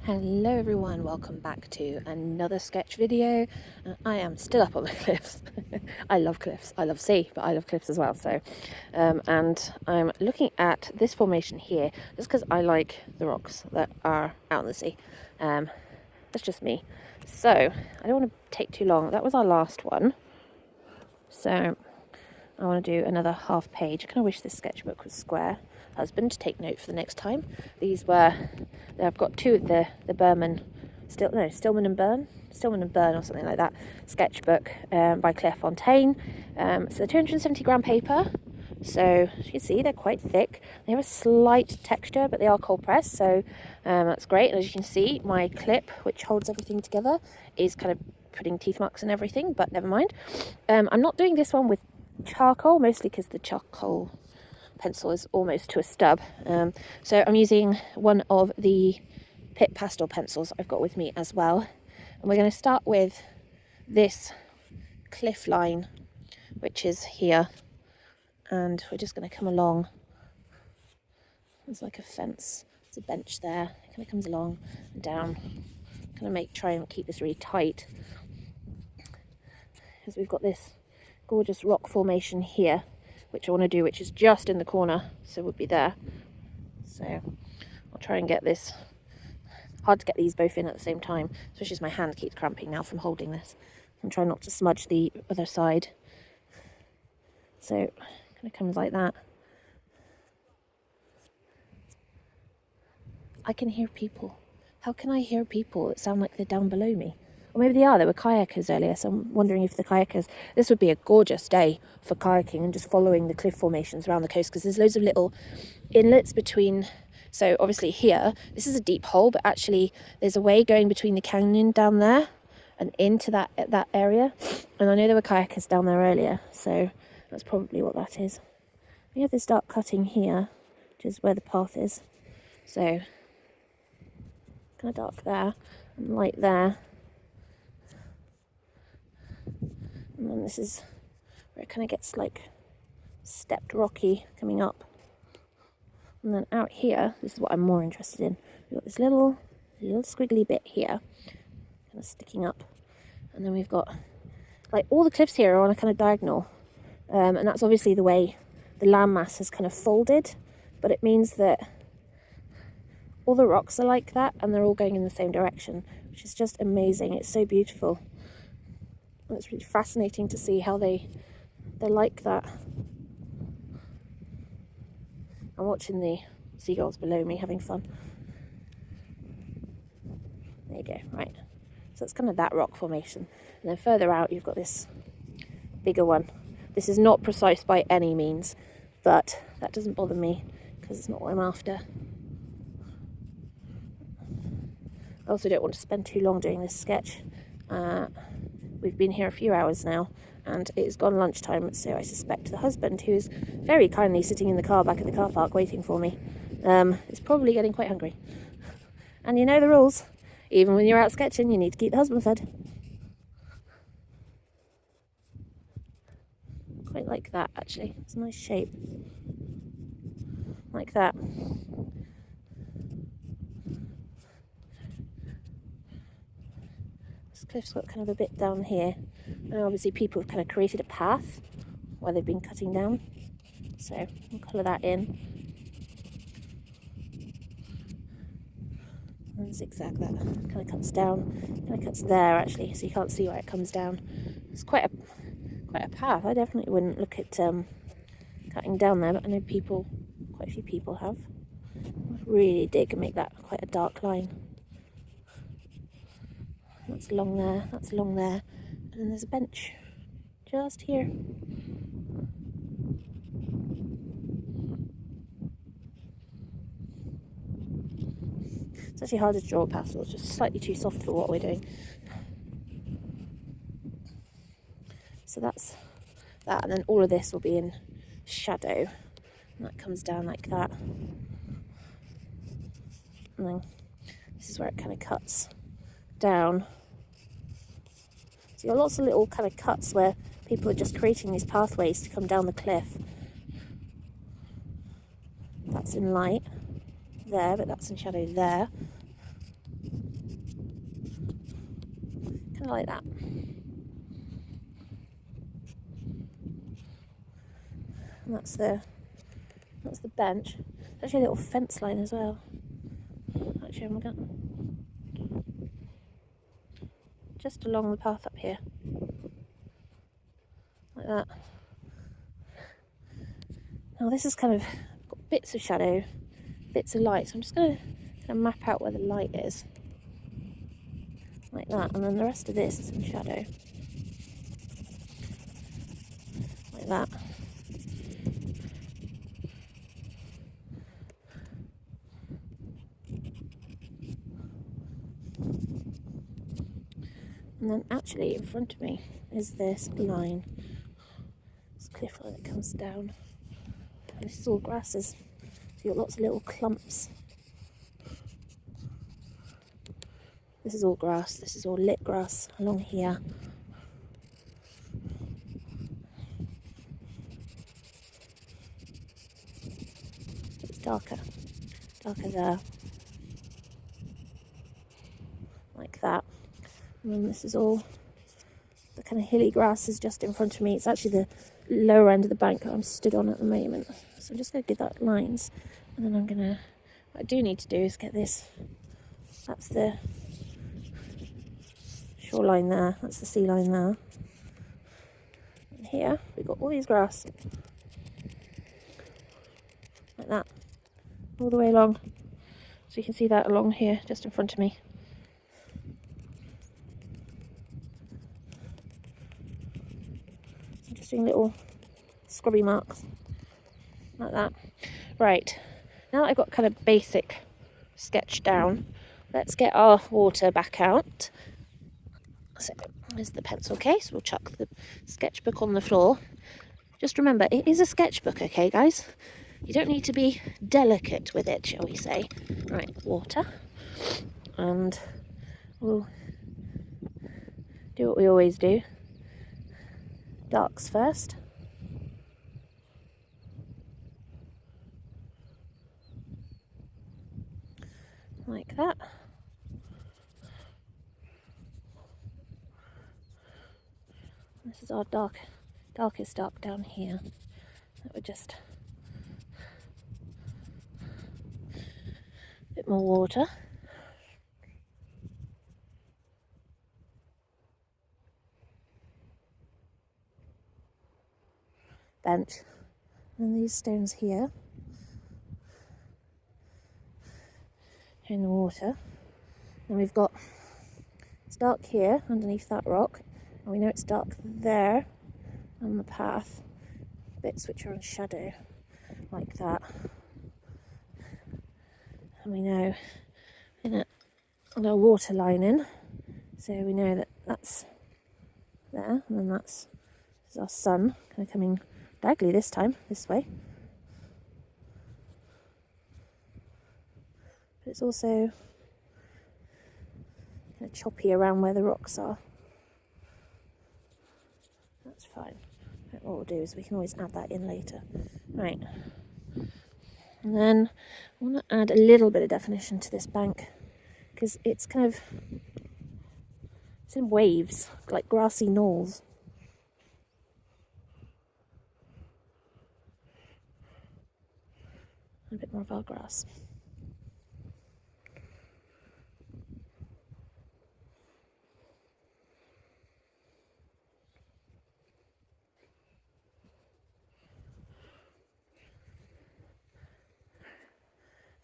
Hello everyone, welcome back to another sketch video. I am still up on the cliffs. I love cliffs, I love sea, but I love cliffs as well. And I'm looking at this formation here just because I like the rocks that are out in the sea. That's just me. So I don't want to take too long. That was our last one. So I want to do another half page. I kind of wish this sketchbook was square. Husband, take note for the next time. I've got two of the Stillman and Birn or something like that sketchbook by Claire Fontaine. So 270 gram paper. So as you can see, they're quite thick. They have a slight texture, but they are cold pressed, so that's great. And as you can see, my clip, which holds everything together, is kind of putting teeth marks and everything, but never mind. I'm not doing this one with charcoal, mostly because the charcoal pencil is almost to a stub. So I'm using one of the Pitt pastel pencils I've got with me as well. And we're going to start with this cliff line, which is here. And we're just going to come along. There's like a fence, there's a bench there. It kind of comes along and down. Kind of try and keep this really tight. Because we've got this gorgeous rock formation here, which I want to do, which is just in the corner, so it would be there. So I'll try and get this. Hard to get these both in at the same time, especially as my hand keeps cramping now from holding this. And try not to smudge the other side. So it kind of comes like that. I can hear people. How can I hear people that sound like they're down below me? Or maybe they are. There were kayakers earlier, so I'm wondering if the kayakers... This would be a gorgeous day for kayaking and just following the cliff formations around the coast, because there's loads of little inlets between... So obviously here, this is a deep hole, but actually there's a way going between the canyon down there and into that area. And I know there were kayakers down there earlier, so that's probably what that is. We have this dark cutting here, which is where the path is. So kind of dark there and light there. And then this is where it kind of gets like stepped rocky coming up. And then out here, this is what I'm more interested in. We've got this little squiggly bit here, kind of sticking up. And then we've got, like, all the cliffs here are on a kind of diagonal. And that's obviously the way the landmass has kind of folded. But it means that all the rocks are like that and they're all going in the same direction, which is just amazing. It's so beautiful. And it's really fascinating to see how they're like that. I'm watching the seagulls below me having fun. There you go, right. So it's kind of that rock formation. And then further out you've got this bigger one. This is not precise by any means, but that doesn't bother me because it's not what I'm after. I also don't want to spend too long doing this sketch. We've been here a few hours now and it's gone lunchtime, so I suspect the husband, who is very kindly sitting in the car back at the car park waiting for me, is probably getting quite hungry. And you know the rules. Even when you're out sketching, you need to keep the husband fed. Quite like that, actually. It's a nice shape. Like that. This cliff's got kind of a bit down here. And obviously people have kind of created a path where they've been cutting down. So I'll colour that in. And zigzag that. Kind of cuts down. Kind of cuts there actually, so you can't see where it comes down. It's quite a path. I definitely wouldn't look at cutting down there, but I know quite a few people have. Really dig and make that quite a dark line. That's along there, that's along there. And then there's a bench just here. It's actually hard to draw a pastel, it's just slightly too soft for what we're doing. So that's that, and then all of this will be in shadow. And that comes down like that. And then this is where it kind of cuts down. So you've got lots of little kind of cuts where people are just creating these pathways to come down the cliff. That's in light there, but that's in shadow there. Kind of like that. And that's the bench. There's actually a little fence line as well. Actually, I'm going just along the path up here, like that. Now this is kind of got bits of shadow, bits of light, so I'm just going to map out where the light is, like that, and then the rest of this is in shadow, like that. And then actually in front of me is this line, this cliff line that comes down. And this is all grasses, so you've got lots of little clumps. This is all grass, this is all lit grass along here. It's darker there, like that. And then this is all the kind of hilly grass is just in front of me. It's actually the lower end of the bank that I'm stood on at the moment. So I'm just going to give that lines, and then what I do need to do is get this. That's the shoreline there, that's the sea line there. And here we've got all these grass, like that, all the way along. So you can see that along here, just in front of me. So I'm just doing little scrubby marks, like that. Right, now that I've got kind of basic sketch down, let's get our water back out. So there's the pencil case. We'll chuck the sketchbook on the floor. Just remember, it is a sketchbook, okay guys? You don't need to be delicate with it, shall we say. Right, water. And we'll do what we always do. Darks first. Like that. This is our darkest dark down here. That would just a bit more water. Bench. And these stones here in the water. And we've got, it's dark here underneath that rock. And we know it's dark there on the path, bits which are in shadow, like that. And we know in a water line in, so we know that that's there, and then this is our sun, kind of coming diagonally this time, this way. But it's also kind of choppy around where the rocks are. That's fine. What we'll do is we can always add that in later. Right. And then I want to add a little bit of definition to this bank, because it's kind of, it's in waves, like grassy knolls. A bit more of our grass.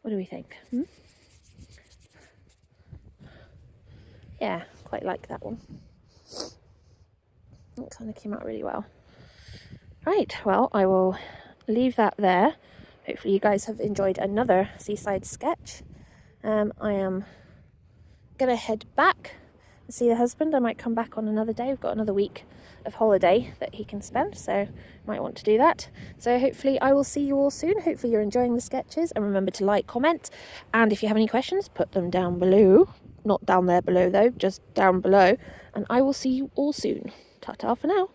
What do we think? Yeah, quite like that one. That kind of came out really well. Right, well, I will leave that there. Hopefully you guys have enjoyed another seaside sketch. I am going to head back and see the husband. I might come back on another day. We've got another week of holiday that he can spend, so might want to do that. So hopefully I will see you all soon. Hopefully you're enjoying the sketches, and remember to like, comment, and if you have any questions, put them down below. Not down there below though, just down below, and I will see you all soon. Ta-ta for now.